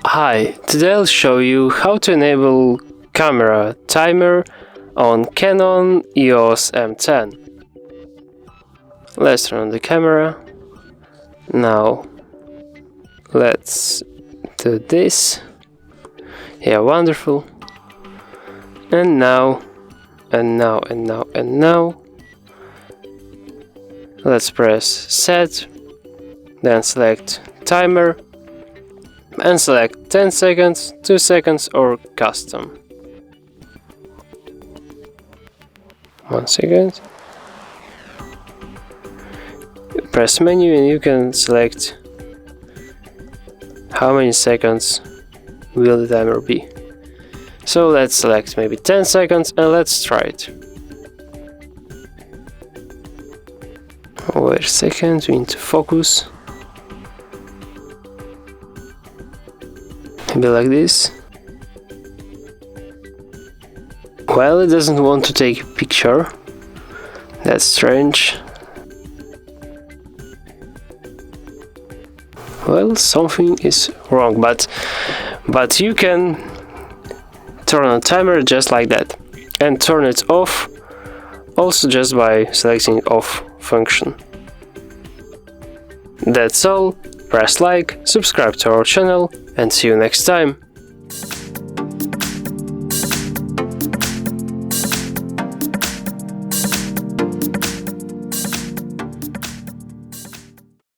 Hi, today I'll show you how to enable camera timer on Canon EOS M10. Let's turn on the camera. Now let's do this. Yeah, wonderful. And now let's press set, then select timer and select 10 seconds, 2 seconds or custom. 1 second. Press menu and you can select how many seconds will the timer be. So let's select maybe 10 seconds and let's try it. Wait a second, we need to focus. Maybe like this. Well, it doesn't want to take a picture. That's strange. Well, something is wrong, but you can turn on timer just like that and turn it off also just by selecting off function. That's all. Press like, subscribe to our channel and see you next time.